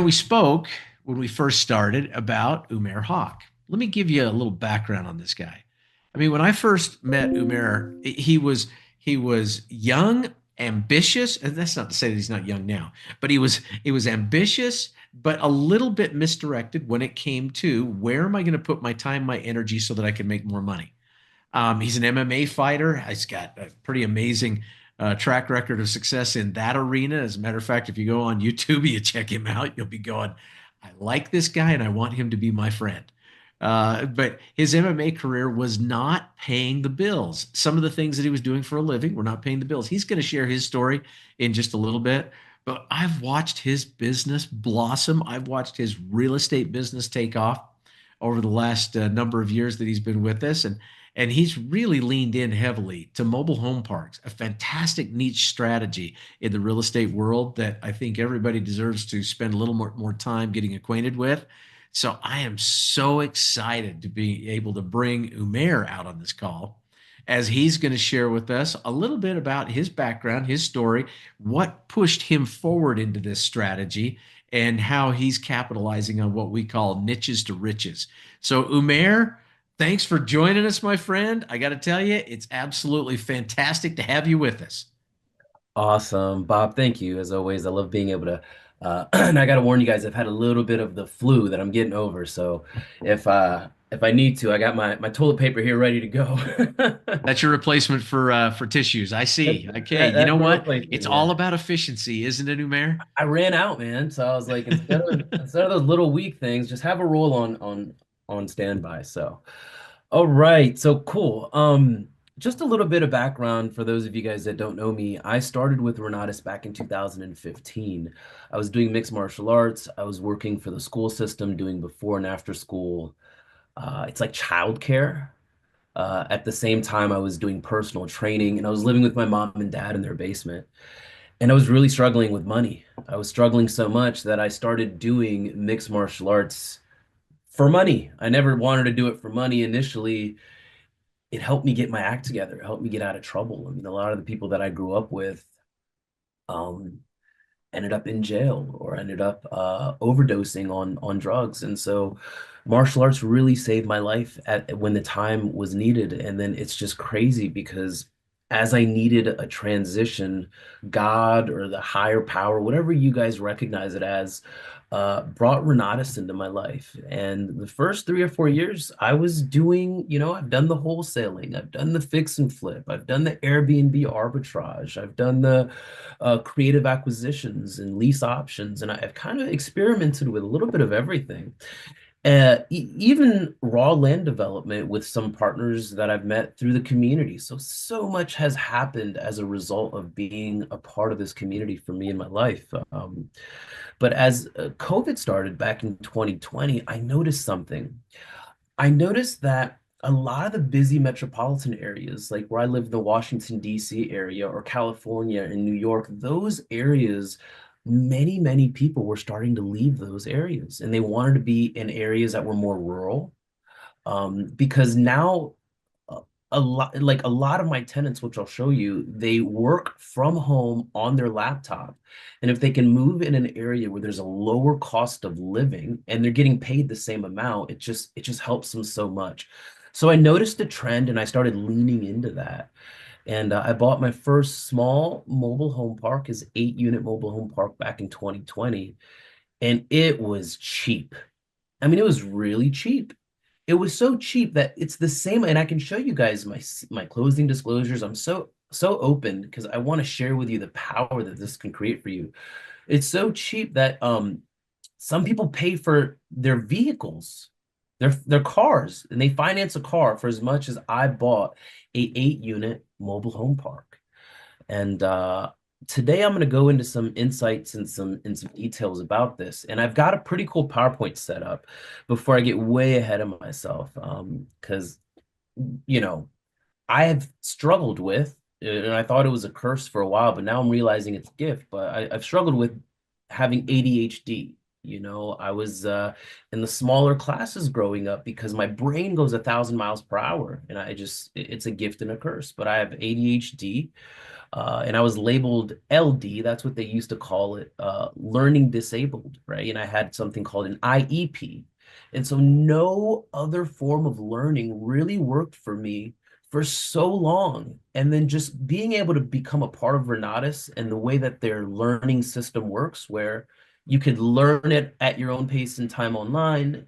We spoke when we first started about Umair Haq. Let me give you a little background on this guy. I mean, when I first met Umair, he was young, ambitious, and that's not to say that he's not young now, but he was ambitious, but a little bit misdirected when it came to where am I going to put my time, my energy, so that I can make more money. He's an MMA fighter. He's got a pretty amazing track record of success in that arena. As a matter of fact, if you go on YouTube, you check him out, you'll be going, I like this guy and I want him to be my friend. But his MMA career was not paying the bills. Some of the things that he was doing for a living were not paying the bills. He's going to share his story in just a little bit. But I've watched his business blossom. I've watched his real estate business take off over the last number of years that he's been with us. And he's really leaned in heavily to mobile home parks, a fantastic niche strategy in the real estate world that I think everybody deserves to spend a little more time getting acquainted with. So I am so excited to be able to bring Umair out on this call as he's going to share with us a little bit about his background, his story, what pushed him forward into this strategy, and how he's capitalizing on what we call niches to riches. So, Umair, thanks for joining us, my friend. I got to tell you, it's absolutely fantastic to have you with us. Awesome, Bob. Thank you. As always, I love being able to. And I got to warn you guys, I've had a little bit of the flu that I'm getting over. So if I need to, I got my toilet paper here ready to go. That's your replacement for tissues. I That's, see. Okay, that, you know that's my what? replacement. It's Yeah, all about efficiency, isn't it, Umair? I ran out, man. So I was like, instead of those little weak things, just have a roll on standby. So. All right, so cool. Just a little bit of background for those of you guys that don't know me. I started with Renatus back in 2015. I was doing mixed martial arts. I was working for the school system, doing before and after school. It's like childcare. At the same time, I was doing personal training, and I was living with my mom and dad in their basement. And I was really struggling with money. I was struggling so much that I started doing mixed martial arts for money. I never wanted to do it for money initially. It helped me get my act together. It helped me get out of trouble. I mean, a lot of the people that I grew up with um, ended up in jail or ended up overdosing on drugs. And so martial arts really saved my life at when the time was needed. And then it's just crazy because as I needed a transition, God or the higher power, whatever you guys recognize it as, brought Renatus into my life. And the first 3 or 4 years, I was doing, I've done the wholesaling, I've done the fix and flip, I've done the Airbnb arbitrage, I've done the creative acquisitions and lease options, and I've kind of experimented with a little bit of everything. Even raw land development with some partners that I've met through the community. So much has happened as a result of being a part of this community for me in my life. But as COVID started back in 2020, I noticed something. I noticed that a lot of the busy metropolitan areas, like where I live in the Washington, D.C. area or California and New York, those areas, many people were starting to leave those areas and they wanted to be in areas that were more rural. Because now a lot of my tenants, which I'll show you, they work from home on their laptop. And if they can move in an area where there's a lower cost of living and they're getting paid the same amount, it just helps them so much. So I noticed a trend and I started leaning into that. And I bought my first small mobile home park, is 8 unit mobile home park back in 2020. And it was cheap. I mean, it was really cheap. It was so cheap that it's the same, and I can show you guys my closing disclosures. I'm so open because I want to share with you the power that this can create for you. It's so cheap that some people pay for their vehicles, their cars, and they finance a car for as much as I bought a 8 unit mobile home park. And today I'm going to go into some insights and some details about this. And I've got a pretty cool PowerPoint set up before I get way ahead of myself. Because you know, I have struggled with, and I thought it was a curse for a while, but now I'm realizing it's a gift. But I've struggled with having ADHD. I was in the smaller classes growing up because my brain goes 1,000 miles per hour, and it's a gift and a curse. But I have ADHD, and I was labeled LD. That's what they used to call it, learning disabled, right? And I had something called an IEP. And so no other form of learning really worked for me for so long. And then just being able to become a part of Renatus and the way that their learning system works, where you could learn it at your own pace and time online,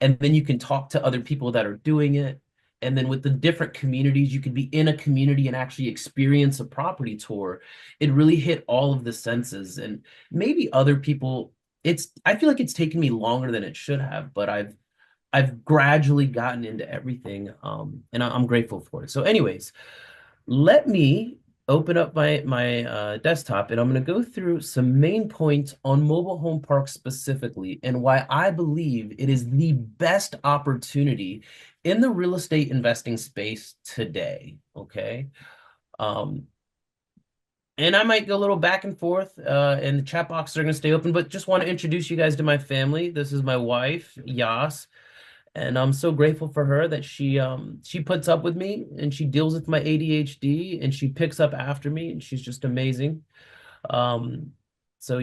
and then you can talk to other people that are doing it. And then with the different communities, you could be in a community and actually experience a property tour. It really hit all of the senses. And maybe other people, I feel like it's taken me longer than it should have, but I've gradually gotten into everything. And I'm grateful for it. So anyways, let me open up my desktop, and I'm going to go through some main points on mobile home parks specifically, and why I believe it is the best opportunity in the real estate investing space today. Okay. Um, and I might go a little back and forth, and the chat boxes are going to stay open, but just want to introduce you guys to my family. This is my wife, Yas. And I'm so grateful for her that she puts up with me, and she deals with my ADHD, and she picks up after me, and she's just amazing. Um, so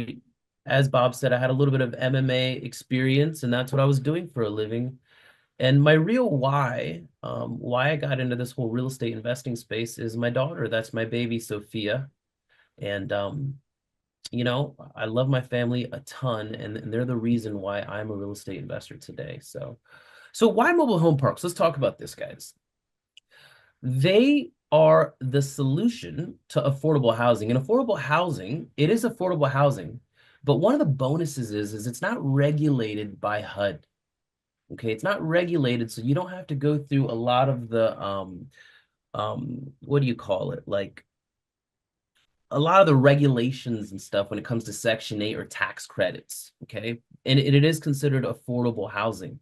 as Bob said, I had a little bit of MMA experience, and that's what I was doing for a living. And my real why I got into this whole real estate investing space is my daughter. That's my baby, Sophia. And I love my family a ton, and they're the reason why I'm a real estate investor today. So why mobile home parks? Let's talk about this, guys. They are the solution to affordable housing. And affordable housing, it is affordable housing, but one of the bonuses is it's not regulated by HUD. Okay, it's not regulated, so you don't have to go through a lot of the what do you call it? Like a lot of the regulations and stuff when it comes to Section 8 or tax credits. Okay, and it is considered affordable housing.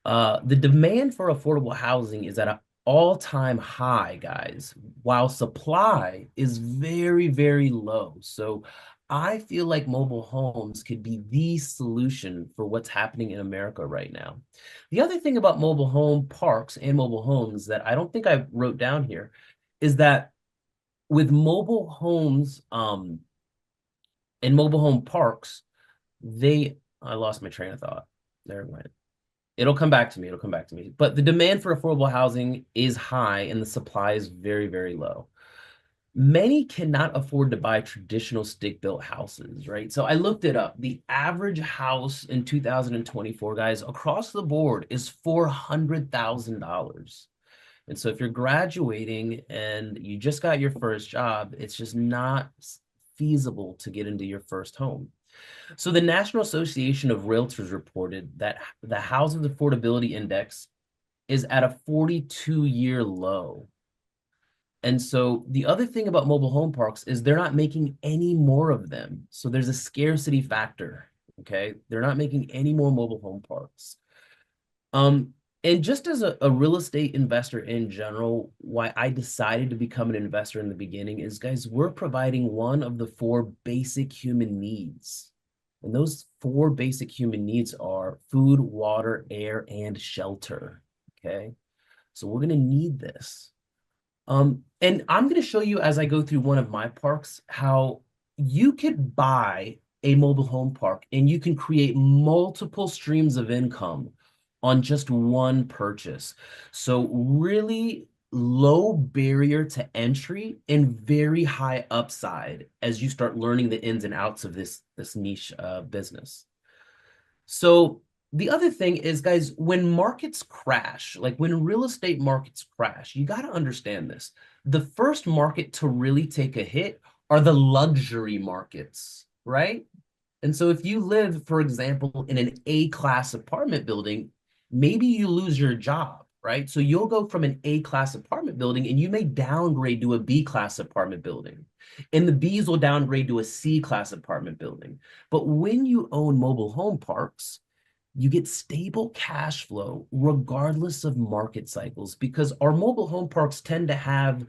The demand for affordable housing is at an all-time high, guys, while supply is very, very low. So I feel like mobile homes could be the solution for what's happening in America right now. The other thing about mobile home parks and mobile homes that I don't think I wrote down here is that with mobile homes and mobile home parks, I lost my train of thought. There it went. It'll come back to me. It'll come back to me. But the demand for affordable housing is high and the supply is very, very low. Many cannot afford to buy traditional stick-built houses, right? So I looked it up. The average house in 2024, guys, across the board is $400,000. And so if you're graduating and you just got your first job, it's just not feasible to get into your first home. So the National Association of Realtors reported that the Housing Affordability Index is at a 42-year low. And so the other thing about mobile home parks is they're not making any more of them. So there's a scarcity factor, okay? They're not making any more mobile home parks. And just as a real estate investor in general, why I decided to become an investor in the beginning is, guys, we're providing one of the four basic human needs. And those four basic human needs are food, water, air, and shelter. Okay. So we're going to need this. And I'm going to show you as I go through one of my parks how you could buy a mobile home park and you can create multiple streams of income on just one purchase. So really low barrier to entry and very high upside as you start learning the ins and outs of this niche business. So the other thing is, guys, when markets crash, like when real estate markets crash, you got to understand this. The first market to really take a hit are the luxury markets, right? And so if you live, for example, in an A-class apartment building, maybe you lose your job, right? So you'll go from an A-class apartment building and you may downgrade to a B-class apartment building. And the Bs will downgrade to a C-class apartment building. But when you own mobile home parks, you get stable cash flow regardless of market cycles, because our mobile home parks tend to have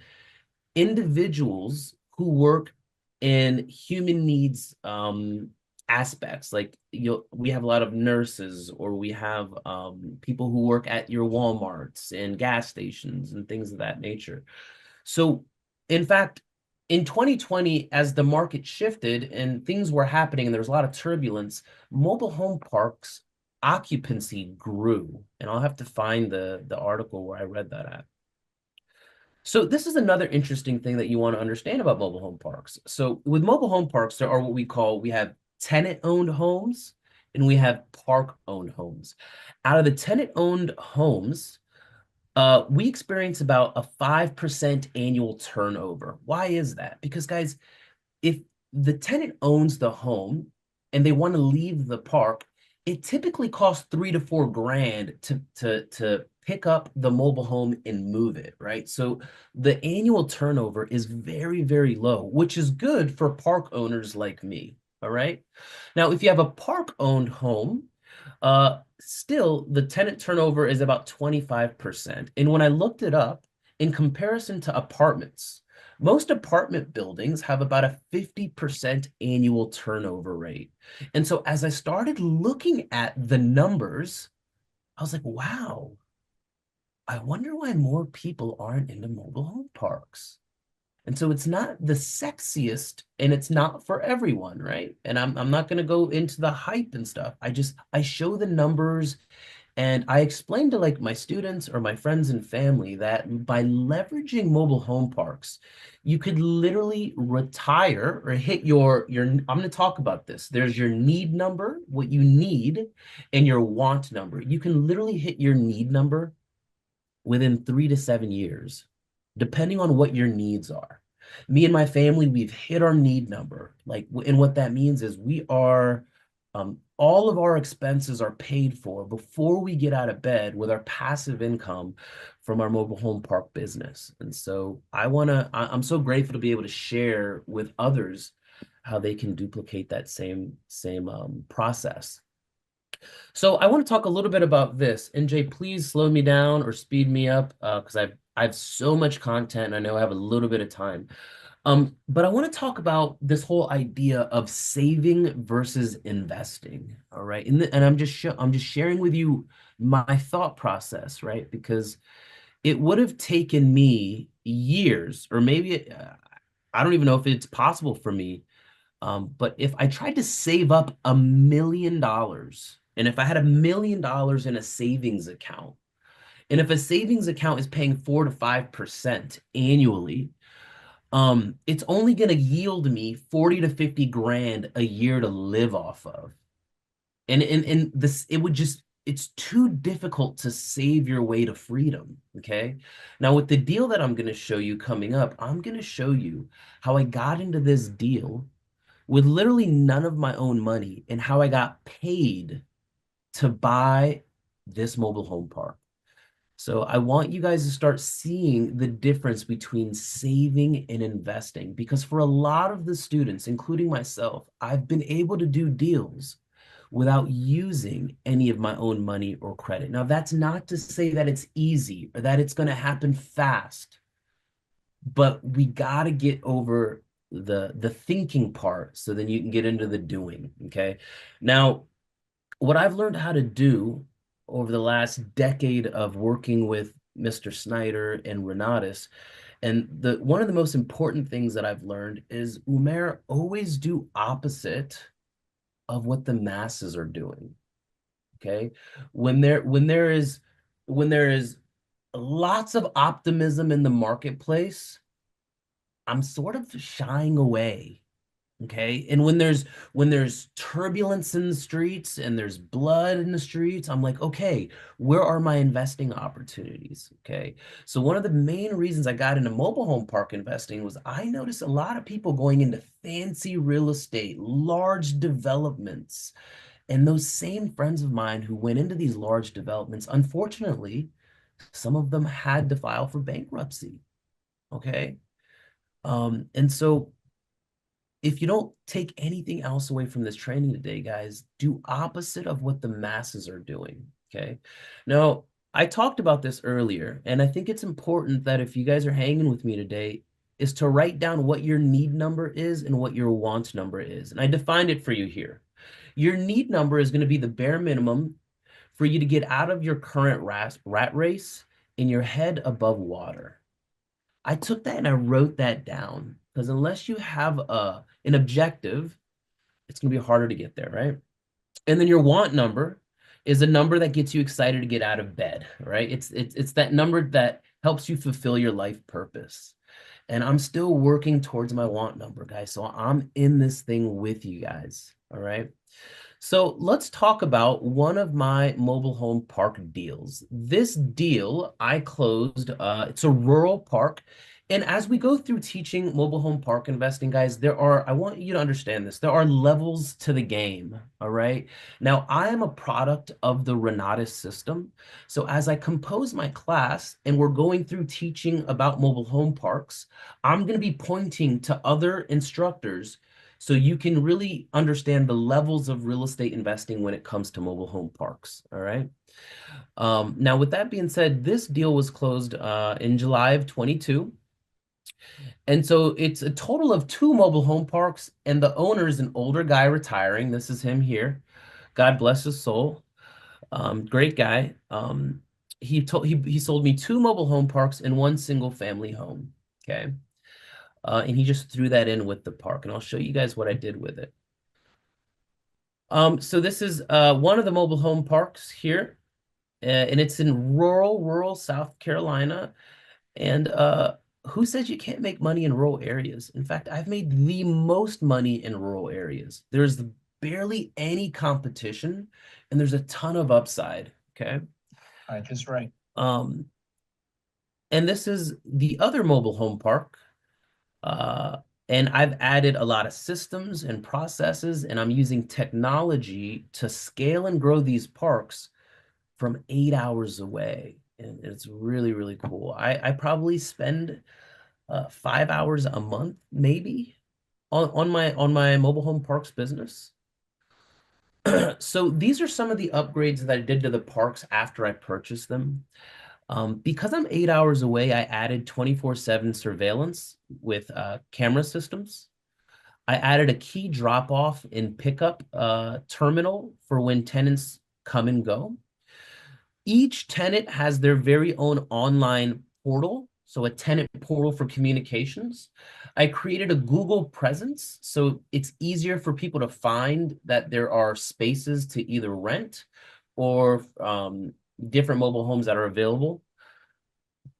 individuals who work in human needs aspects. Like we have a lot of nurses, or we have people who work at your Walmarts and gas stations and things of that nature. So, in fact, in 2020, as the market shifted and things were happening and there was a lot of turbulence, mobile home parks occupancy grew. And I'll have to find the article where I read that at. So this is another interesting thing that you want to understand about mobile home parks. So with mobile home parks, there are what we have tenant-owned homes and we have park-owned homes. Out of the tenant-owned homes, we experience about a 5% annual turnover. Why is that? Because guys, if the tenant owns the home and they want to leave the park, it typically costs 3 to 4 grand to pick up the mobile home and move it, right? So the annual turnover is very, very low, which is good for park owners like me. All right. Now, if you have a park-owned home, still the tenant turnover is about 25%. And when I looked it up, in comparison to apartments, most apartment buildings have about a 50% annual turnover rate. And so as I started looking at the numbers, I was like, wow, I wonder why more people aren't into mobile home parks. And so it's not the sexiest and it's not for everyone, right? And I'm not going to go into the hype and stuff. I show the numbers and I explain to like my students or my friends and family that by leveraging mobile home parks, you could literally retire or hit I'm going to talk about this. There's your need number, what you need, and your want number. You can literally hit your need number within 3 to 7 years, depending on what your needs are. Me and my family, we've hit our need number. Like, and what that means is all of our expenses are paid for before we get out of bed with our passive income from our mobile home park business. And so I'm so grateful to be able to share with others how they can duplicate that same process. So I want to talk a little bit about this. NJ, please slow me down or speed me up because I have so much content. And I know I have a little bit of time. But I want to talk about this whole idea of saving versus investing. All right, and I'm just sharing with you my thought process, right? Because it would have taken me years, or maybe I don't even know if it's possible for me, but if I tried to save up $1 million, and if I had $1 million in a savings account, and if a savings account is paying 4 to 5% annually, it's only going to yield me 40 to 50 grand a year to live off of. And this, it's too difficult to save your way to freedom. Okay. Now, with the deal that I'm going to show you coming up, I'm going to show you how I got into this deal with literally none of my own money and how I got paid to buy this mobile home park. So I want you guys to start seeing the difference between saving and investing, because for a lot of the students, including myself, I've been able to do deals without using any of my own money or credit. Now, that's not to say that it's easy or that it's going to happen fast, but we got to get over the thinking part so then you can get into the doing, okay? Now, what I've learned how to do over the last decade of working with Mr. Snyder and Renatus, and one of the most important things that I've learned is, Umair, always do opposite of what the masses are doing. Okay. When there is lots of optimism in the marketplace, I'm sort of shying away. Okay. And when there's turbulence in the streets and there's blood in the streets, I'm like, okay, where are my investing opportunities? Okay. So one of the main reasons I got into mobile home park investing was I noticed a lot of people going into fancy real estate, large developments. And those same friends of mine who went into these large developments, unfortunately, some of them had to file for bankruptcy. Okay. And so if you don't take anything else away from this training today, guys, do opposite of what the masses are doing. Okay. Now, I talked about this earlier, and I think it's important that if you guys are hanging with me today, is to write down what your need number is and what your want number is. And I defined it for you here. Your need number is going to be the bare minimum for you to get out of your current rat race in your head above water. I took that and I wrote that down because unless you have an objective, it's going to be harder to get there, right? And then your want number is a number that gets you excited to get out of bed, right? It's that number that helps you fulfill your life purpose. And I'm still working towards my want number, guys. So I'm in this thing with you guys, all right? So let's talk about one of my mobile home park deals. This deal I closed, it's a rural park. And as we go through teaching mobile home park investing, guys, I want you to understand this, there are levels to the game, all right? Now, I am a product of the Renatus system. So as I compose my class and we're going through teaching about mobile home parks, I'm going to be pointing to other instructors so you can really understand the levels of real estate investing when it comes to mobile home parks. All right. Now, with that being said, this deal was closed in July of 22. And so it's a total of 2 mobile home parks, and the owner is an older guy retiring. This is him here. God bless his soul. Great guy. He sold me 2 mobile home parks and 1 single family home. Okay. And he just threw that in with the park, and I'll show you guys what I did with it. So this is one of the mobile home parks here, and it's in rural South Carolina. And who says you can't make money in rural areas? In fact, I've made the most money in rural areas. There's barely any competition, and there's a ton of upside. Okay. Just right. And this is the other mobile home park. And I've added a lot of systems and processes, and I'm using technology to scale and grow these parks from 8 hours away. And it's really, really cool. I probably spend 5 hours a month, maybe, on my mobile home parks business. So these are some of the upgrades that I did to the parks after I purchased them. Because I'm 8 hours away, I added 24/7 surveillance with camera systems. I added a key drop-off and pickup terminal for when tenants come and go. Each tenant has their very own online portal, so a tenant portal for communications. I created a Google presence, so it's easier for people to find that there are spaces to either rent or different mobile homes that are available.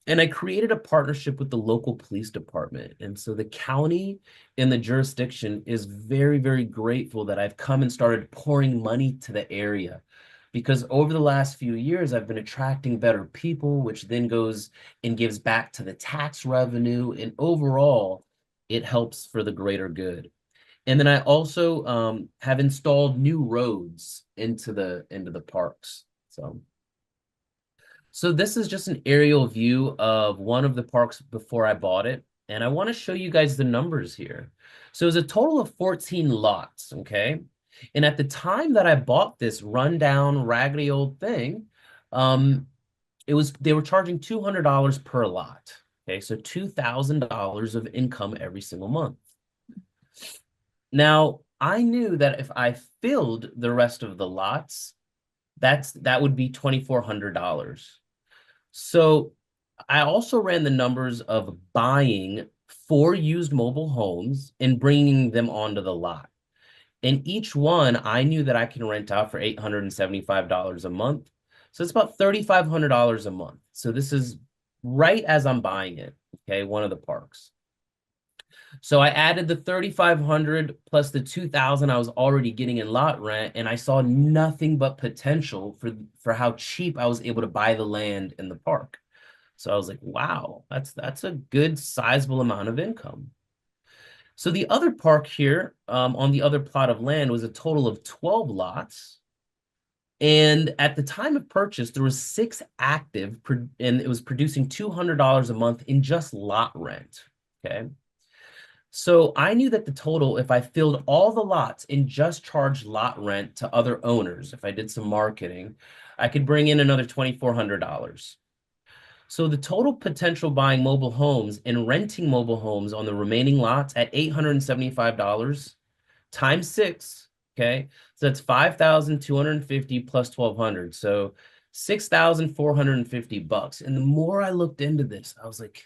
And I created a partnership with the local police department. And so the county and the jurisdiction is very, very grateful that I've come and started pouring money to the area. Because over the last few years, I've been attracting better people, which then goes and gives back to the tax revenue. And overall, it helps for the greater good. And then I also have installed new roads into the parks. So this is just an aerial view of one of the parks before I bought it. And I want to show you guys the numbers here. So it's a total of 14 lots, okay? And at the time that I bought this rundown, raggedy old thing, they were charging $200 per lot. Okay, so $2,000 of income every single month. Now, I knew that if I filled the rest of the lots, that would be $2,400. So I also ran the numbers of buying 4 used mobile homes and bringing them onto the lot. And each one, I knew that I can rent out for $875 a month. So it's about $3,500 a month. So this is right as I'm buying it, okay, one of the parks. So I added the 3,500 plus the 2,000 I was already getting in lot rent, and I saw nothing but potential for how cheap I was able to buy the land in the park. So I was like, wow, that's a good sizable amount of income. So the other park here on the other plot of land was a total of 12 lots. And at the time of purchase, there was 6 active, and it was producing $200 a month in just lot rent, okay? So I knew that the total, if I filled all the lots and just charged lot rent to other owners, if I did some marketing, I could bring in another $2,400. So the total potential buying mobile homes and renting mobile homes on the remaining lots at $875 times 6 Okay. So that's 5,250 plus 1,200. So 6,450 bucks. And the more I looked into this, I was like,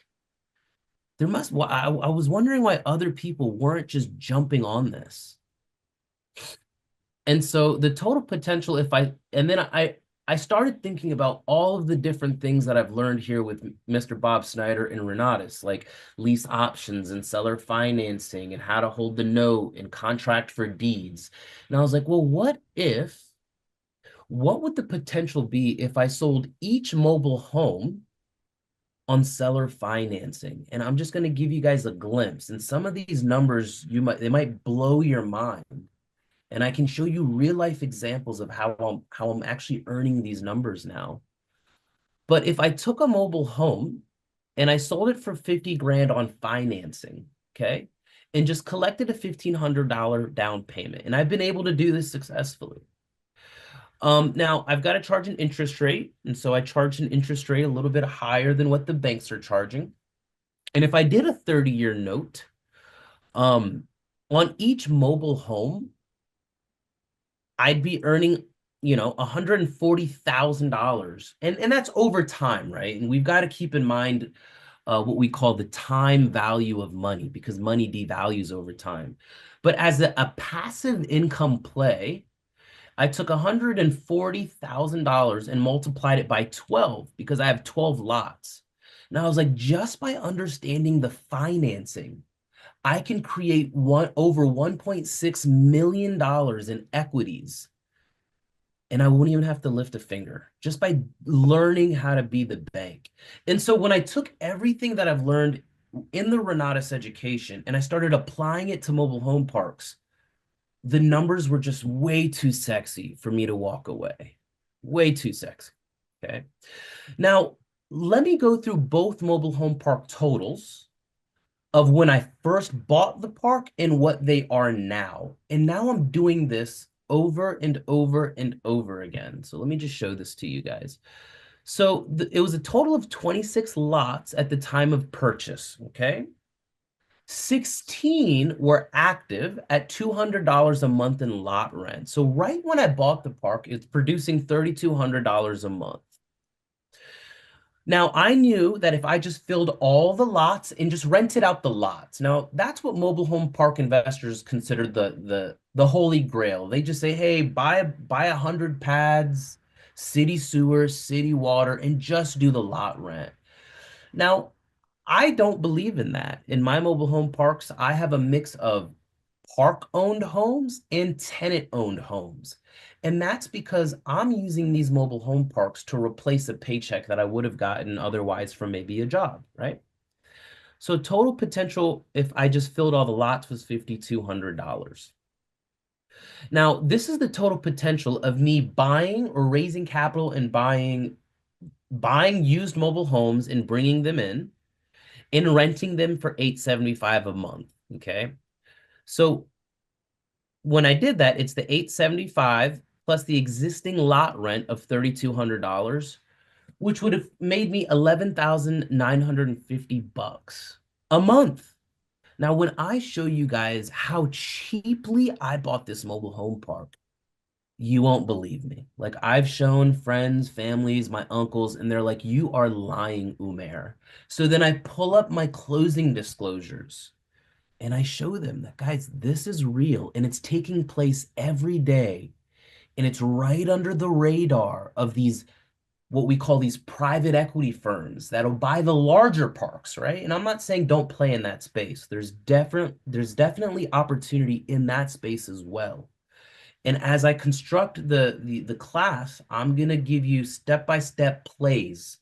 I was wondering why other people weren't just jumping on this. And so the total potential, and then I started thinking about all of the different things that I've learned here with Mr. Bob Snyder and Renatus, like lease options and seller financing and how to hold the note and contract for deeds. And I was like, well, what would the potential be if I sold each mobile home on seller financing? And I'm just going to give you guys a glimpse. And some of these numbers, they might blow your mind. And I can show you real life examples of how I'm actually earning these numbers now. But if I took a mobile home and I sold it for 50 grand on financing, okay, and just collected a $1,500 down payment, and I've been able to do this successfully. Now I've got to charge an interest rate, and so I charge an interest rate a little bit higher than what the banks are charging. And if I did a 30-year note, um, on each mobile home, I'd be earning, $140,000. And that's over time, right? And we've got to keep in mind what we call the time value of money because money devalues over time. But as a passive income play, I took $140,000 and multiplied it by 12 because I have 12 lots. Now I was like, just by understanding the financing, I can create over $1.6 million in equities, and I wouldn't even have to lift a finger just by learning how to be the bank. And so when I took everything that I've learned in the Renatus education and I started applying it to mobile home parks, the numbers were just way too sexy for me to walk away. Way too sexy. Okay. Now, let me go through both mobile home park totals of when I first bought the park and what they are now. And now I'm doing this over and over and over again. So let me just show this to you guys. So it was a total of 26 lots at the time of purchase, okay? 16 were active at $200 a month in lot rent. So right when I bought the park, it's producing $3,200 a month. Now, I knew that if I just filled all the lots and just rented out the lots. Now, that's what mobile home park investors consider the holy grail. They just say, "Hey, buy 100 pads, city sewer, city water, and just do the lot rent." Now, I don't believe in that. In my mobile home parks, I have a mix of park-owned homes and tenant-owned homes. And that's because I'm using these mobile home parks to replace a paycheck that I would have gotten otherwise from maybe a job, right? So total potential, if I just filled all the lots, was $5,200. Now, this is the total potential of me buying or raising capital and buying used mobile homes and bringing them in and renting them for $875 a month, okay? So when I did that, it's the 875 plus the existing lot rent of $3,200, which would have made me 11,950 bucks a month. Now, when I show you guys how cheaply I bought this mobile home park, you won't believe me. Like I've shown friends, families, my uncles, and they're like, "You are lying, Umair." So then I pull up my closing disclosures and I show them that, guys, this is real and it's taking place every day. And it's right under the radar of these, what we call these private equity firms that'll buy the larger parks, right? And I'm not saying don't play in that space. There's definitely opportunity in that space as well. And as I construct the class, I'm gonna give you step-by-step plays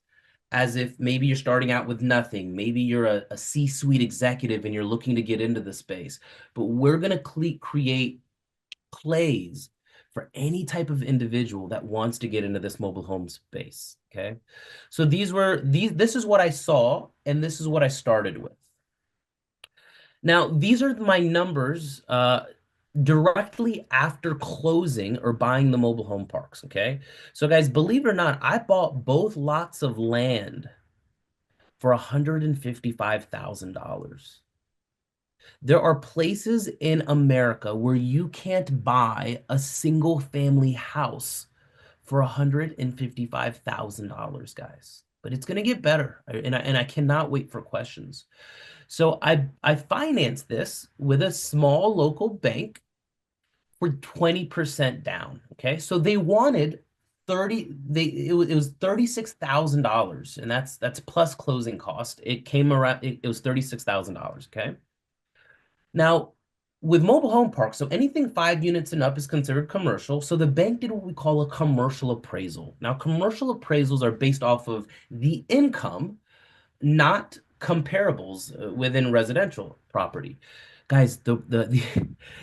as if maybe you're starting out with nothing. Maybe you're a C-suite executive and you're looking to get into the space. But we're going to create plays for any type of individual that wants to get into this mobile home space. Okay. So this is what I saw, and this is what I started with. Now, these are my numbers directly after closing or buying the mobile home parks. Okay. So, guys, believe it or not, I bought both lots of land for $155,000. There are places in America where you can't buy a single family house for $155,000, guys. But it's going to get better. And I cannot wait for questions. So I financed this with a small local bank for 20% down. Okay. So they wanted 30, it was $36,000, and that's plus closing cost. It came around, it was $36,000. Okay. Now, with mobile home parks, so anything 5 units and up is considered commercial. So the bank did what we call a commercial appraisal. Now, commercial appraisals are based off of the income, not comparables within residential property. Guys, the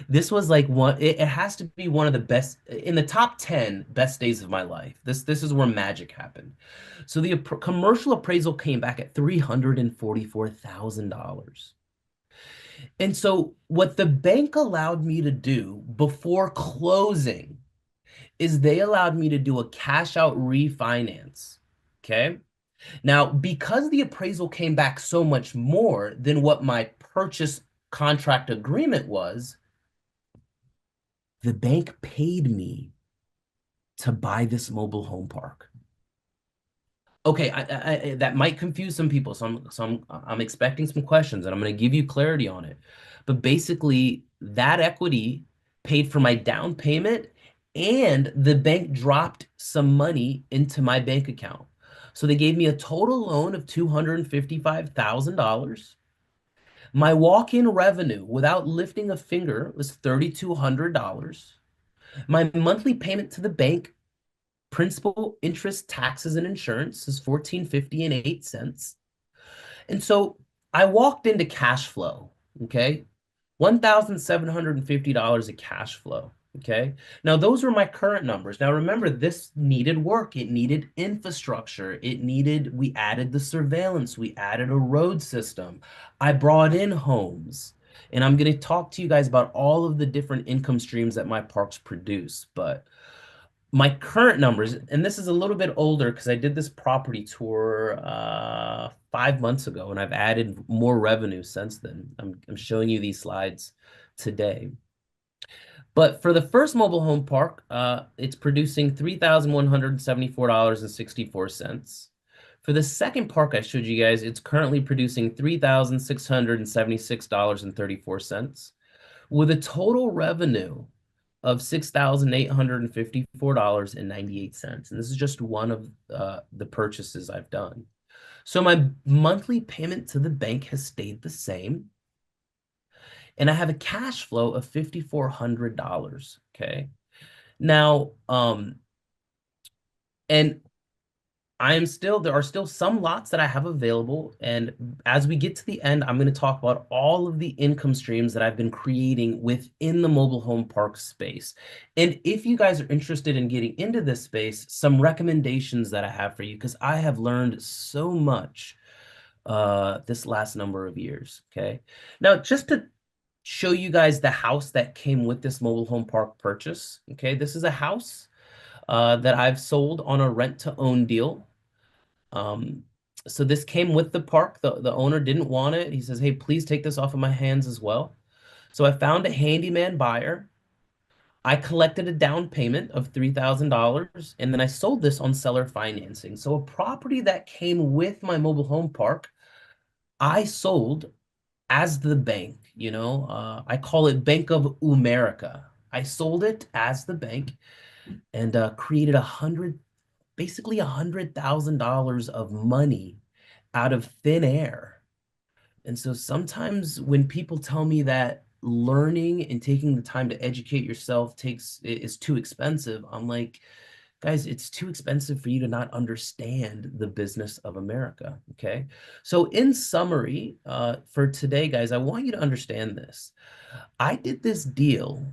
this was like it has to be one of the best in the top 10 best days of my life. This is where magic happened. So the commercial appraisal came back at $344,000. And so what the bank allowed me to do before closing is they allowed me to do a cash out refinance. Okay. Now, because the appraisal came back so much more than what my purchase contract agreement was, the bank paid me to buy this mobile home park. Okay, that might confuse some people, so I'm expecting some questions, and I'm going to give you clarity on it. But basically, that equity paid for my down payment, and the bank dropped some money into my bank account. So they gave me a total loan of $255,000. My walk-in revenue without lifting a finger was $3,200. My monthly payment to the bank, principal, interest, taxes, and insurance, is $14.50 and 8 cents. And so I walked into cash flow, okay? $1,750 of cash flow. Okay. Now, those were my current numbers. Now, remember, this needed work. It needed infrastructure. We added the surveillance. We added a road system. I brought in homes. And I'm going to talk to you guys about all of the different income streams that my parks produce. But my current numbers, and this is a little bit older because I did this property tour 5 months ago, and I've added more revenue since then. I'm showing you these slides today. But for the first mobile home park, it's producing $3,174.64. For the second park I showed you guys, it's currently producing $3,676.34 with a total revenue of $6,854.98. And this is just one of the purchases I've done. So my monthly payment to the bank has stayed the same. And I have a cash flow of $5,400. Okay. Now, and there are still some lots that I have available. And as we get to the end, I'm going to talk about all of the income streams that I've been creating within the mobile home park space. And if you guys are interested in getting into this space, some recommendations that I have for you, because I have learned so much this last number of years. Okay. Now, just to show you guys the house that came with this mobile home park purchase. Okay, this is a house that I've sold on a rent to own deal. So this came with the park. The owner didn't want it. He says, hey, please take this off of my hands as well. So I found a handyman buyer. I collected a down payment of $3,000, and then I sold this on seller financing. So a property that came with my mobile home park, I sold as the bank, I call it Bank of America. I sold it as the bank and created basically $100,000 of money out of thin air. And so sometimes when people tell me that learning and taking the time to educate yourself is too expensive, I'm like, guys, it's too expensive for you to not understand the business of America. Okay. So in summary, for today, guys, I want you to understand this. I did this deal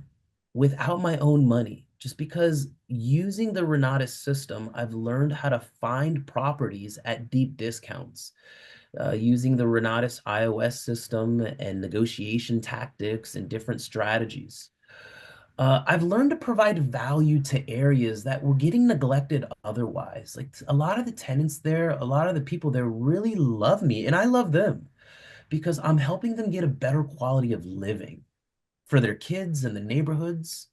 without my own money, just because using the Renatus system, I've learned how to find properties at deep discounts. Using the Renatus iOS system and negotiation tactics and different strategies. I've learned to provide value to areas that were getting neglected otherwise. Like a lot of the tenants there, a lot of the people there really love me, and I love them. because I'm helping them get a better quality of living for their kids and the neighborhoods.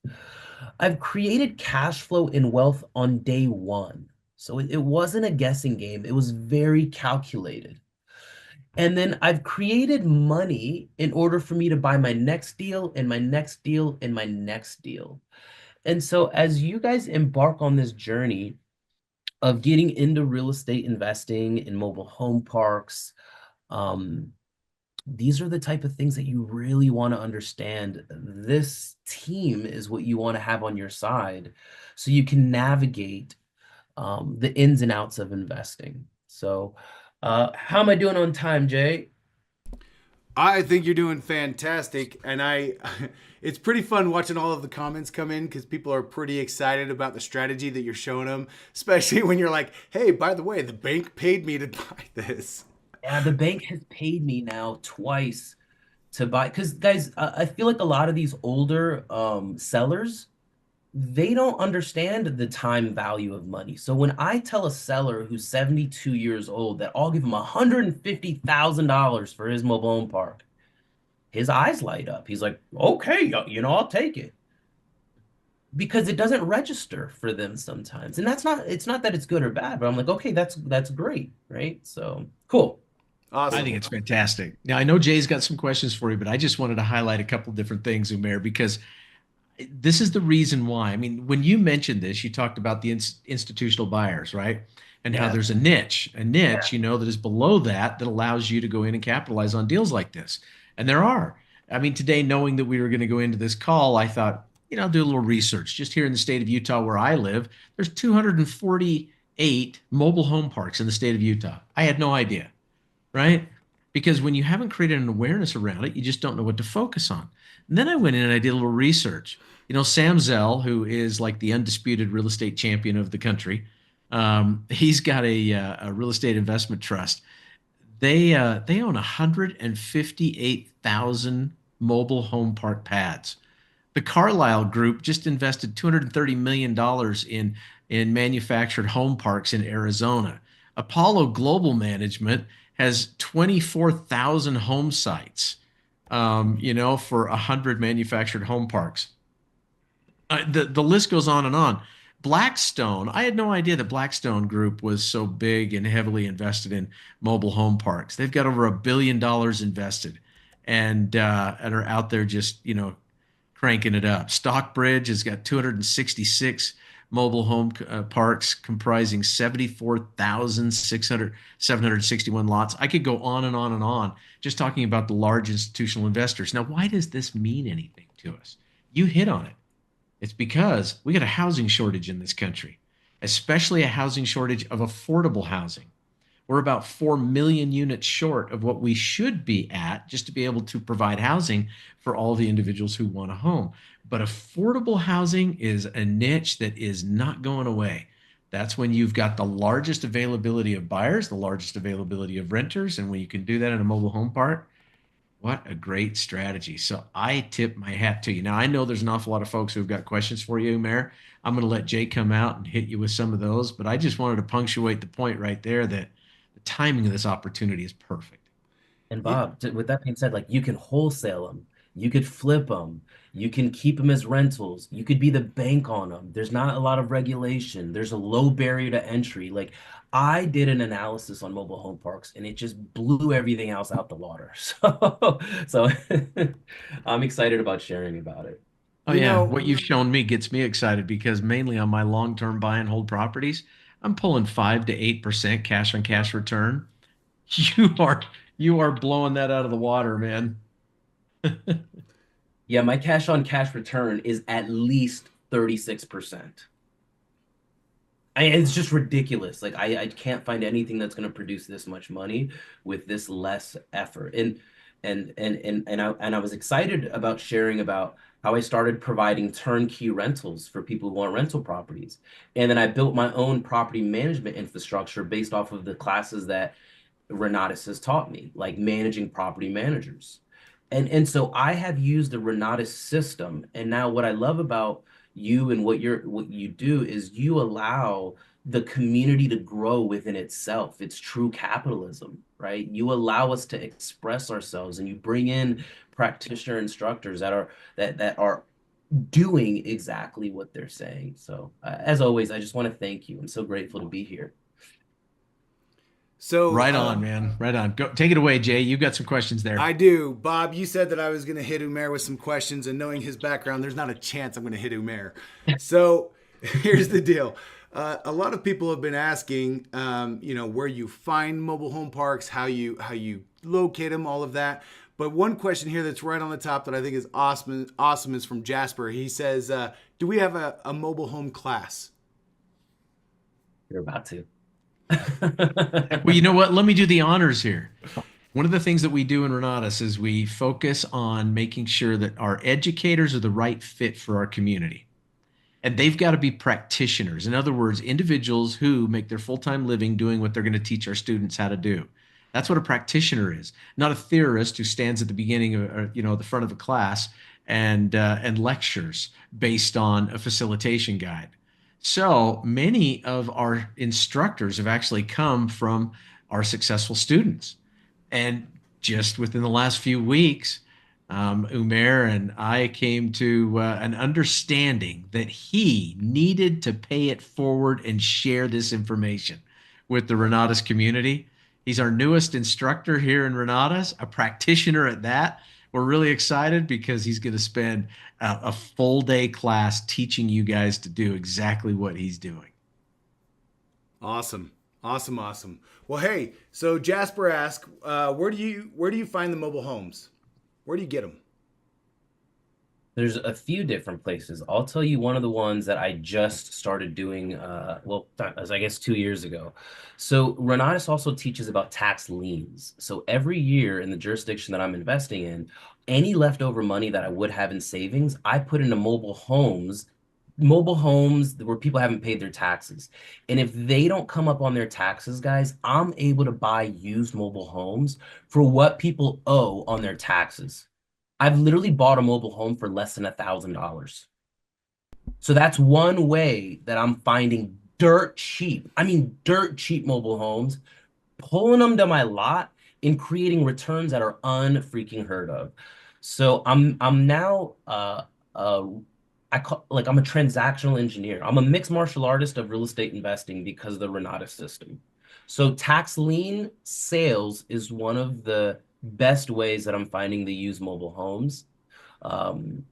I've created cash flow and wealth on day one. So it wasn't a guessing game. It was very calculated. And then I've created money in order for me to buy my next deal and my next deal and my next deal. And so as you guys embark on this journey of getting into real estate investing in mobile home parks, um, these are the type of things that you really want to understand. This team is what you want to have on your side so you can navigate the ins and outs of investing. So, how am I doing on time, Jay? I think you're doing fantastic, and it's pretty fun watching all of the comments come in because people are pretty excited about the strategy that you're showing them, especially when you're like, "Hey, by the way, the bank paid me to buy this." Yeah, the bank has paid me now twice to buy because guys, I feel like a lot of these older sellers, they don't understand the time value of money. So when I tell a seller who's 72 years old that I'll give him $150,000 for his mobile home park, his eyes light up. He's like, okay, I'll take it. Because it doesn't register for them sometimes. And it's not that it's good or bad, but I'm like, okay, that's great, right? So cool. I Awesome. think it's fantastic. Now, I know Jay's got some questions for you, but I just wanted to highlight a couple different things, Umair, because this is the reason why. I mean, when you mentioned this, you talked about the institutional buyers, right? And how Yeah. there's a niche, that is below that that allows you to go in and capitalize on deals like this. And there are. I mean, today, knowing that we were going to go into this call, I thought, I'll do a little research. Just here in the state of Utah, where I live, there's 248 mobile home parks in the state of Utah. I had no idea, right? Because when you haven't created an awareness around it, you just don't know what to focus on. And then I went in and I did a little research. Sam Zell, who is like the undisputed real estate champion of the country, he's got a real estate investment trust. They own 158,000 mobile home park pads. The Carlyle Group just invested $230 million in manufactured home parks in Arizona. Apollo Global Management has 24,000 home sites, for 100 manufactured home parks. The list goes on and on. Blackstone, I had no idea that Blackstone Group was so big and heavily invested in mobile home parks. They've got over $1 billion invested and are out there just, cranking it up. Stockbridge has got 266 mobile home parks comprising 74,761 lots. I could go on and on and on just talking about the large institutional investors. Now, why does this mean anything to us? You hit on it. It's because we got a housing shortage in this country, especially a housing shortage of affordable housing. We're about 4 million units short of what we should be at just to be able to provide housing for all the individuals who want a home. But affordable housing is a niche that is not going away. That's when you've got the largest availability of buyers, the largest availability of renters. And when you can do that in a mobile home park, what a great strategy. So I tip my hat to you. Now, I know there's an awful lot of folks who've got questions for you, Mayor. I'm going to let Jay come out and hit you with some of those, but I just wanted to punctuate the point right there that the timing of this opportunity is perfect. And Yeah, Bob, with that being said, like you can wholesale them, you could flip them, you can keep them as rentals, you could be the bank on them. There's not a lot of regulation. There's a low barrier to entry. Like I did an analysis on mobile home parks and it just blew everything else out the water. So I'm excited about sharing about it. Oh, you yeah. know, What you've shown me gets me excited because mainly on my long term buy and hold properties, I'm pulling 5 to 8% cash on cash return. You are you are blowing that out of the water, man. Yeah, my cash on cash return is at least 36%. It's just ridiculous. Like I can't find anything that's going to produce this much money with this less effort. And I was excited about sharing about how I started providing turnkey rentals for people who want rental properties. And then I built my own property management infrastructure based off of the classes that Renatus has taught me, like managing property managers. And so I have used the Renatus system. And now what I love about you and what you do is you allow the community to grow within itself. It's true capitalism, right? You allow us to express ourselves, and you bring in practitioner instructors that are doing exactly what they're saying. So, as always, I just want to thank you. I'm so grateful to be here. So, Right on, man. Right on. Go take it away, Jay. You've got some questions there. I do. Bob, you said that I was going to hit Umair with some questions, and knowing his background, there's not a chance I'm going to hit Umair. So here's the deal. A lot of people have been asking, where you find mobile home parks, how you locate them, all of that. But one question here that's right on the top that I think is awesome is from Jasper. He says, "Do we have a mobile home class?" You're about to. Well, you know what? Let me do the honors here. One of the things that we do in Renatus is we focus on making sure that our educators are the right fit for our community. And they've got to be practitioners. In other words, individuals who make their full-time living doing what they're going to teach our students how to do. That's what a practitioner is, not a theorist who stands at the beginning of, the front of a class and lectures based on a facilitation guide. So many of our instructors have actually come from our successful students. And just within the last few weeks, Umair and I came to an understanding that he needed to pay it forward and share this information with the Renatus community. He's our newest instructor here in Renatus, a practitioner at that. We're really excited because he's going to spend a full day class teaching you guys to do exactly what he's doing. Awesome. Awesome, awesome. Well, hey, so Jasper asked, where do you find the mobile homes? Where do you get them? There's a few different places. I'll tell you one of the ones that I just started doing, I guess 2 years ago. So Renatus also teaches about tax liens. So every year in the jurisdiction that I'm investing in, any leftover money that I would have in savings, I put into mobile homes where people haven't paid their taxes. And if they don't come up on their taxes, guys, I'm able to buy used mobile homes for what people owe on their taxes. I've literally bought a mobile home for less than $1,000. So that's one way that I'm finding dirt cheap. I mean, dirt cheap mobile homes, pulling them to my lot and creating returns that are unfreaking heard of. So I'm now uh I'm a transactional engineer. I'm a mixed martial artist of real estate investing because of the Renatus system. So tax lien sales is one of the best ways that I'm finding to use mobile homes. Um,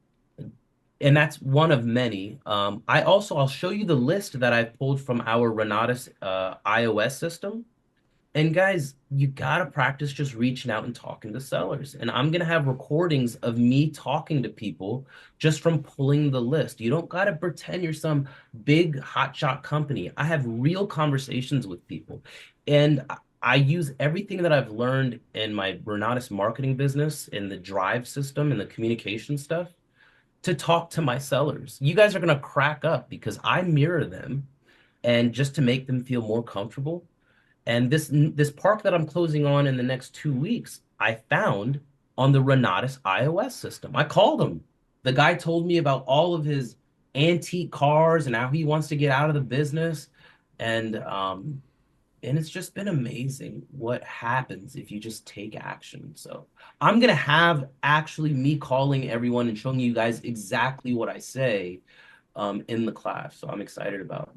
and that's one of many. I'll show you the list that I've pulled from our Renatus iOS system. And guys, you gotta practice just reaching out and talking to sellers. And I'm gonna have recordings of me talking to people just from pulling the list. You don't gotta pretend you're some big hotshot company. I have real conversations with people. And I use everything that I've learned in my Renatus marketing business, in the drive system and the communication stuff to talk to my sellers. You guys are gonna crack up because I mirror them and just to make them feel more comfortable. And this park that I'm closing on in the next 2 weeks, I found on the Renatus iOS system. I called him. The guy told me about all of his antique cars and how he wants to get out of the business. And it's just been amazing what happens if you just take action. So I'm gonna have actually me calling everyone and showing you guys exactly what I say in the class. So I'm excited about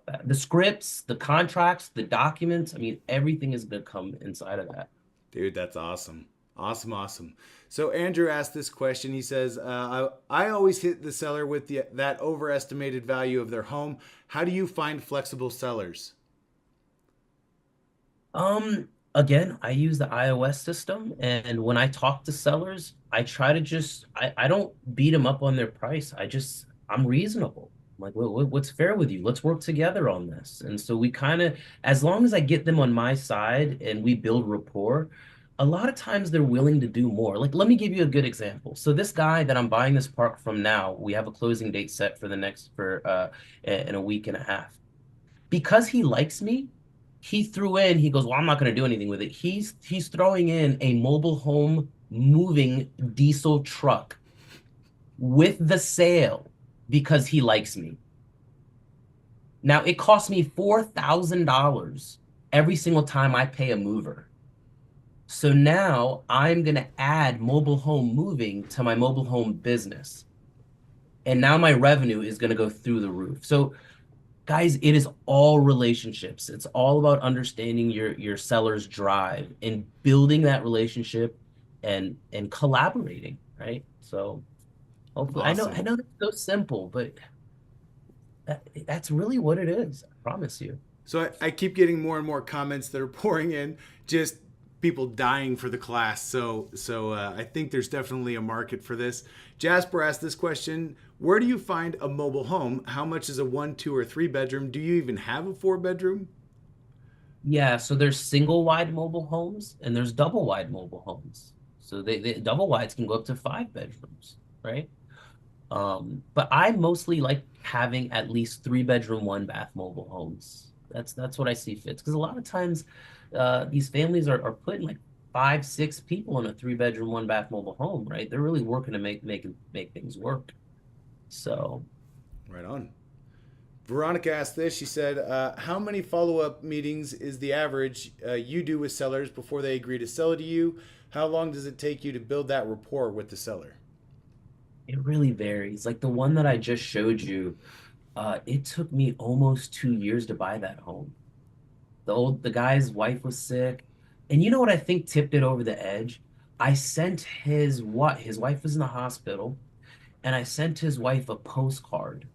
that. The scripts, the contracts, the documents, I mean, everything is going to come inside of that. Dude, that's awesome. Awesome, awesome. So Andrew asked this question. He says, I always hit the seller with that overestimated value of their home. How do you find flexible sellers? Again, I use the iOS system, and when I talk to sellers, I try to I don't beat them up on their price. I'm reasonable. I'm like, what's fair with you? Let's work together on this. And so we kind of, as long as I get them on my side and we build rapport, a lot of times they're willing to do more. Like, let me give you a good example. So this guy that I'm buying this park from now, we have a closing date set in a week and a half. Because he likes me, he goes, well, I'm not going to do anything with it. He's throwing in a mobile home moving diesel truck with the sale because he likes me. Now, it costs me $4,000 every single time I pay a mover. So now I'm going to add mobile home moving to my mobile home business. And now my revenue is going to go through the roof. So guys, it is all relationships. It's all about understanding your seller's drive and building that relationship and collaborating, right? So hopefully, Awesome. I know it's so simple, but that's really what it is. I promise you. So I keep getting more and more comments that are pouring in, just people dying for the class. So I think there's definitely a market for this. Jasper asked this question: where do you find a mobile home? How much is a 1, 2, or 3 bedroom? Do you even have a 4 bedroom? Yeah, so there's single wide mobile homes and there's double wide mobile homes. So they double wides can go up to 5 bedrooms, right? But I mostly like having at least 3 bedroom, 1 bath mobile homes. That's what I see fits. Because a lot of times, these families are putting like 5, 6 people in a 3 bedroom, 1 bath mobile home, right? They're really working to make things work. So Right on. Veronica asked this. She said, how many follow-up meetings is the average you do with sellers before they agree to sell to you? How long does it take you to build that rapport with the seller? it really varies. Like the one that I just showed you, it took me almost 2 years to buy that home. The guy's wife was sick. And you know what I think tipped it over the edge? I sent his wife was in the hospital, and I sent his wife a postcard.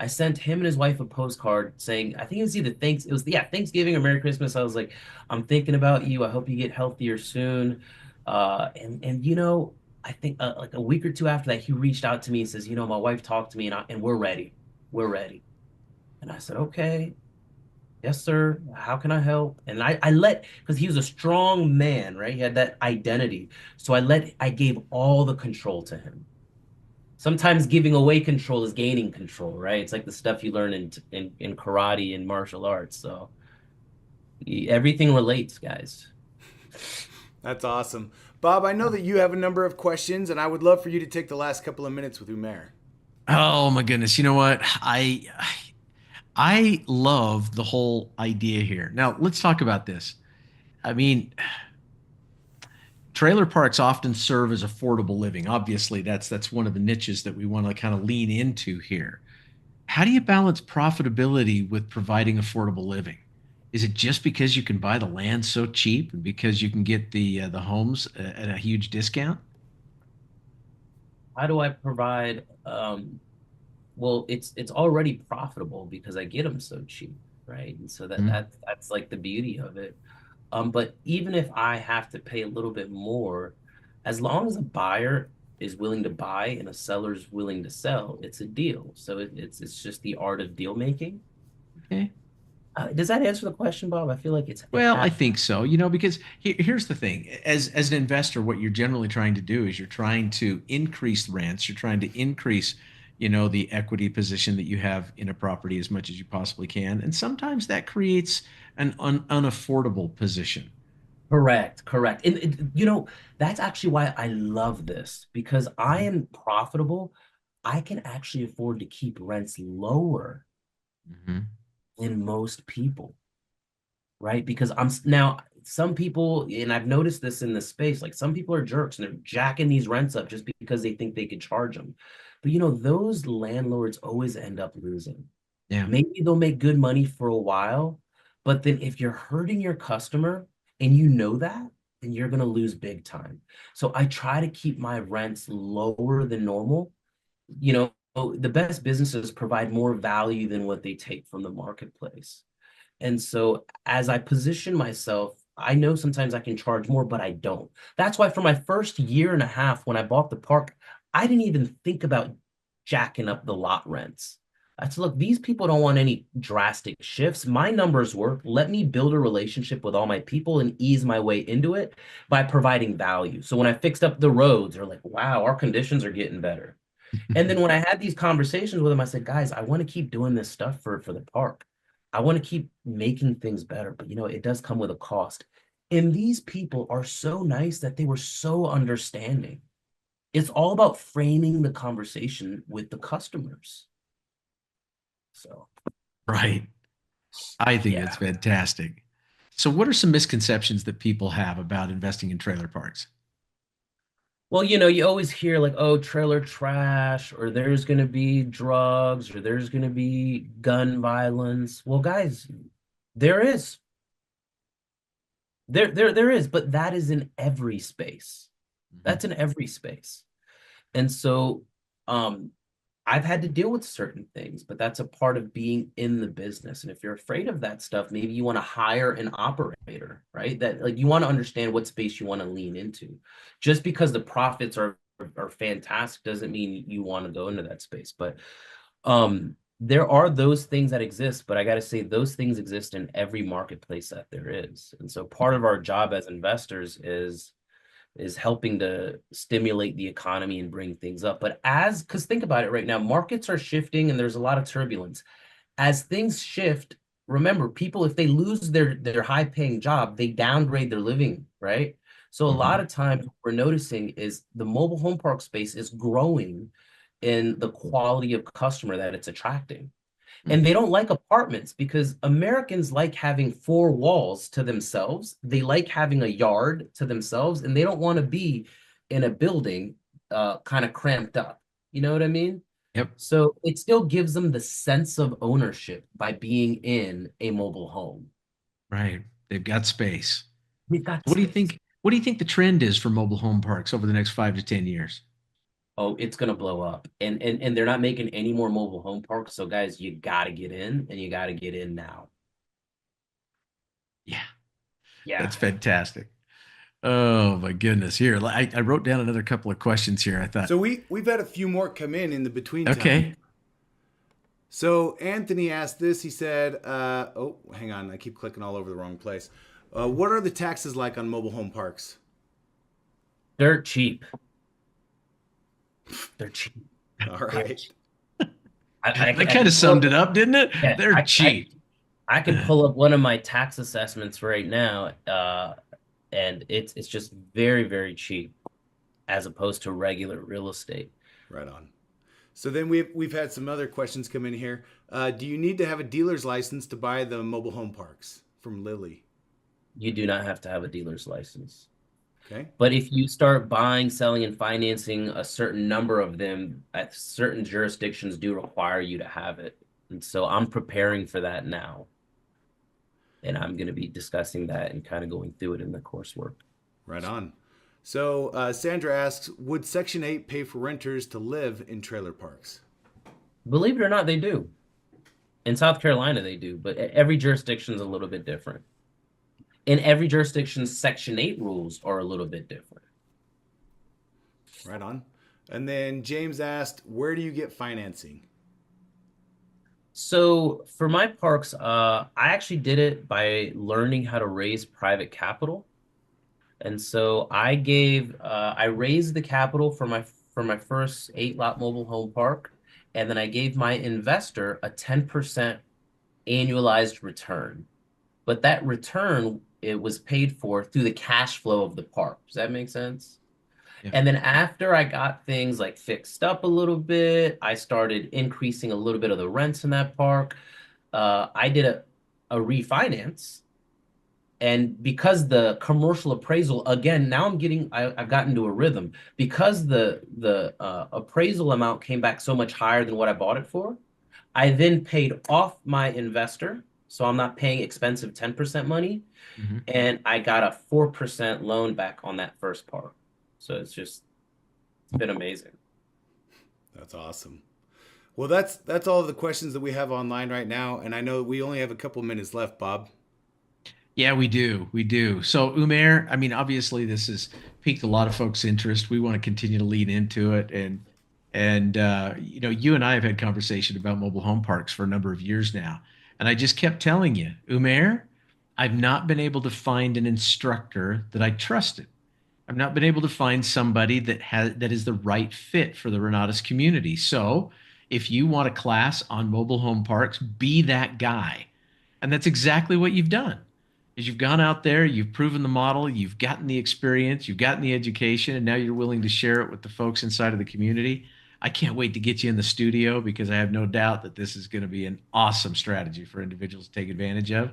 I sent him and his wife a postcard saying, I think it was either Thanksgiving or Merry Christmas. I was like, I'm thinking about you. I hope you get healthier soon. And I think like a week or two after that, he reached out to me and says, my wife talked to me and we're ready. We're ready. And I said, okay. Yes, sir. How can I help? And because he was a strong man, right? He had that identity. So I gave all the control to him. Sometimes giving away control is gaining control, right? It's like the stuff you learn in karate and martial arts. So everything relates, guys. That's awesome. Bob, I know that you have a number of questions, and I would love for you to take the last couple of minutes with Umair. Oh my goodness. You know what? I love the whole idea here. Now, let's talk about this. I mean, trailer parks often serve as affordable living. Obviously, that's one of the niches that we want to kind of lean into here. How do you balance profitability with providing affordable living? Is it just because you can buy the land so cheap and because you can get the homes at a huge discount? How do I provide? Well, it's already profitable because I get them so cheap, right? And so Mhm. that's like the beauty of it. But even if I have to pay a little bit more, as long as a buyer is willing to buy and a seller's willing to sell, it's a deal. So it's just the art of deal making. Okay. Does that answer the question, Bob? I feel like it Well, I has. think so, because here's the thing. As an investor, what you're generally trying to do is you're trying to increase rents, you're trying to increase, the equity position that you have in a property as much as you possibly can. And sometimes that creates an unaffordable position. Correct, correct. And that's actually why I love this because I Mhm. am profitable. I can actually afford to keep rents lower Mhm. than most people. Right? Because now some people, and I've noticed this in the space, like some people are jerks and they're jacking these rents up just because they think they could charge them. But those landlords always end up losing. Yeah. Maybe they'll make good money for a while, but then if you're hurting your customer and you know that, then you're going to lose big time. So I try to keep my rents lower than normal. The best businesses provide more value than what they take from the marketplace. And so as I position myself, I know sometimes I can charge more, but I don't. That's why for my first year and a half, when I bought the park, I didn't even think about jacking up the lot rents. I said, look, these people don't want any drastic shifts. My numbers work. Let me build a relationship with all my people and ease my way into it by providing value. So when I fixed up the roads, they're like, wow, our conditions are getting better. And then when I had these conversations with them, I said, guys, I want to keep doing this stuff for the park. I want to keep making things better, but it does come with a cost. And these people are so nice that they were so understanding. It's all about framing the conversation with the customers. So, Right. I think that's yeah. fantastic. So, what are some misconceptions that people have about investing in trailer parks? Well, you always hear like, oh, trailer trash, or there's going to be drugs, or there's going to be gun violence. Well, guys, there is. There is, but that is in every space. Mhm. That's in every space. And so, um, I've had to deal with certain things, but that's a part of being in the business. And if you're afraid of that stuff, maybe you want to hire an operator, right? That like you want to understand what space you want to lean into. Just because the profits are fantastic doesn't mean you want to go into that space. But there are those things that exist, but I got to say those things exist in every marketplace that there is. And so part of our job as investors is helping to stimulate the economy and bring things up. But because think about it right now, markets are shifting and there's a lot of turbulence. As things shift, remember, people, if they lose their high paying job, they downgrade their living, right? So a lot Mhm. of times what we're noticing is the mobile home park space is growing in the quality of customer that it's attracting. Mm. And they don't like apartments because Americans like having four walls to themselves. They like having a yard to themselves, and they don't want to be in a building kind of cramped up. You know what I mean? Yep. So it still gives them the sense of ownership by being in a mobile home. Right. They've got space. We've got What do you space. think? What do you think the trend is for mobile home parks over the next 5 to 10 years? Oh, it's gonna blow up. And they're not making any more mobile home parks. So guys, you gotta get in and you gotta get in now. Yeah, Yeah. that's fantastic. Oh my goodness. Here, I wrote down another couple of questions here. I thought, So we've had a few more come in the between time. okay, So Anthony asked this. He said, "Oh, hang on, I keep clicking all over the wrong place. What are the taxes like on mobile home parks?" Dirt cheap. They're cheap. All They're right, cheap. I that kind can of pull summed up, it up, didn't it? yeah, They're cheap. I can pull up one of my tax assessments right now, and it's just very, very cheap as opposed to regular real estate. right on. So then we've had some other questions come in here. Do you need to have a dealer's license to buy the mobile home parks? From Lily. You do not have to have a dealer's license. Okay, But if you start buying, selling, and financing a certain number of them, at certain jurisdictions do require you to have it. And so I'm preparing for that now. And I'm going to be discussing that and kind of going through it in the coursework. right on. So Sandra asks, would Section 8 pay for renters to live in trailer parks? Believe it or not, they do. In South Carolina, they do, but every jurisdiction is a little bit different. In every jurisdiction, Section 8 rules are a little bit different. Right on. And then James asked, where do you get financing? So for my parks, I actually did it by learning how to raise private capital. And so I raised the capital for my first 8 lot mobile home park, and then I gave my investor a 10% annualized return. But that return, it was paid for through the cash flow of the park. Does that make sense? Yeah. And then after I got things like fixed up a little bit, I started increasing a little bit of the rents in that park. I did a refinance. And because the commercial appraisal, again, now I've gotten to a rhythm. Because the appraisal amount came back so much higher than what I bought it for, I then paid off my investor. So I'm not paying expensive 10% money. Mhm. And I got a 4% loan back on that first part. So it's been amazing. That's awesome. Well, that's all the questions that we have online right now, and I know we only have a couple minutes left, Bob. Yeah, we do. We do. So, Umair, I mean, obviously, this has piqued a lot of folks' interest. We want to continue to lean into it, and you and I have had conversation about mobile home parks for a number of years now, and I just kept telling you, Umair, I've not been able to find an instructor that I trusted. I've not been able to find somebody that is the right fit for the Renatus community. So, if you want a class on mobile home parks, be that guy, and that's exactly what you've done. is you've gone out there, you've proven the model, you've gotten the experience, you've gotten the education, and now you're willing to share it with the folks inside of the community. I can't wait to get you in the studio because I have no doubt that this is going to be an awesome strategy for individuals to take advantage of.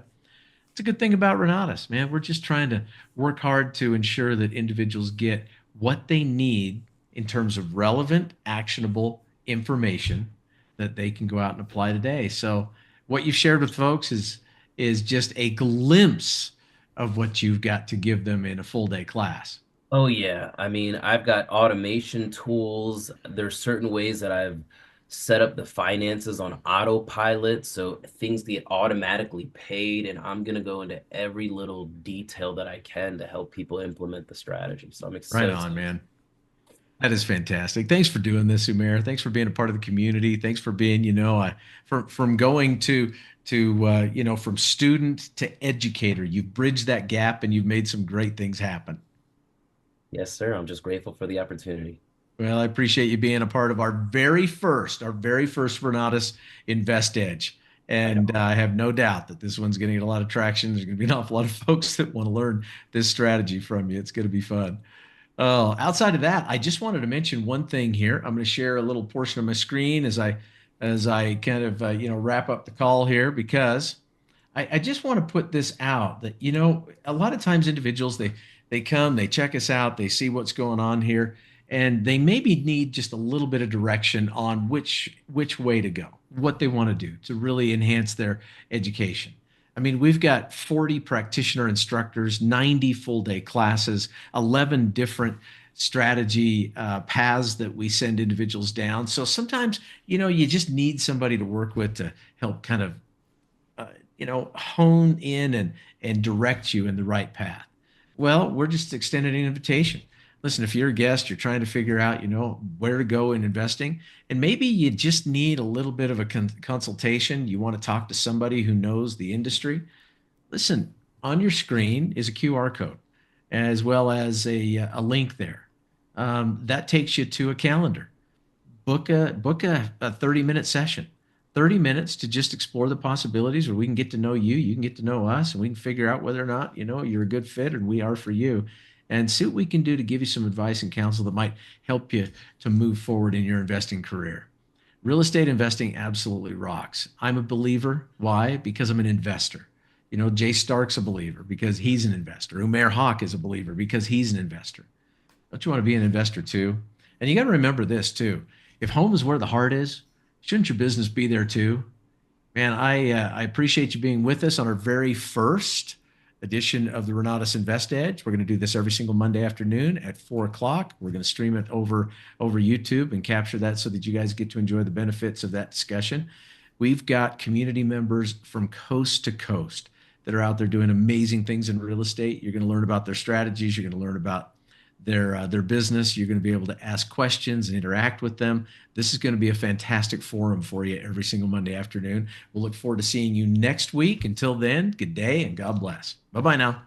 It's a good thing about Renatus, man. We're just trying to work hard to ensure that individuals get what they need in terms of relevant, actionable information that they can go out and apply today. So, what you've shared with folks is just a glimpse of what you've got to give them in a full day class. Oh yeah. I mean, I've got automation tools. There's certain ways that I've set up the finances on autopilot so things get automatically paid, and I'm gonna go into every little detail that I can to help people implement the strategy. So Right so on, excited. man. That is fantastic. Thanks for doing this, Umair. Thanks for being a part of the community. Thanks for being, from going to from student to educator. You've bridged that gap and you've made some great things happen. Yes, sir. I'm just grateful for the opportunity. Well, I appreciate you being a part of our very first Renatus Invest Edge. Right And on. I have no doubt that this one's going to get a lot of traction. There's going to be an awful lot of folks that want to learn this strategy from you. It's going to be fun. Oh, outside of that, I just wanted to mention one thing here. I'm going to share a little portion of my screen as I kind of wrap up the call here because I just want to put this out that a lot of times individuals they come, they check us out, they see what's going on here, and they maybe need just a little bit of direction on which way to go, what they want to do to really enhance their education. I mean, we've got 40 practitioner instructors, 90 full day classes, 11 different strategy paths that we send individuals down. So sometimes, you just need somebody to work with to help kind of hone in and direct you in the right path. Well, we're just extending an invitation. Listen, if you're a guest, you're trying to figure out, where to go in investing, and maybe you just need a little bit of a consultation. You want to talk to somebody who knows the industry. Listen, on your screen is a QR code as well as a link there. That takes you to a calendar. Book a 30-minute session, 30 minutes to just explore the possibilities where we can get to know you, you can get to know us, and we can figure out whether or not you're a good fit and we are for you, and see what we can do to give you some advice and counsel that might help you to move forward in your investing career. Real estate investing absolutely rocks. I'm a believer. Why? Because I'm an investor. Jay Stark's a believer because he's an investor. Umaer Haq is a believer because he's an investor. Don't you want to be an investor too? And you got to remember this too. If home is where the heart is, shouldn't your business be there too? Man, I appreciate you being with us on our very first edition of the Renatus Invest Edge. We're going to do this every single Monday afternoon at 4 o'clock. We're going to stream it over YouTube and capture that so that you guys get to enjoy the benefits of that discussion. We've got community members from coast to coast that are out there doing amazing things in real estate. You're going to learn about their strategies. You're going to learn about their business. You're going to be able to ask questions and interact with them. This is going to be a fantastic forum for you every single Monday afternoon. We'll look forward to seeing you next week. Until then, good day and God bless. Bye bye now.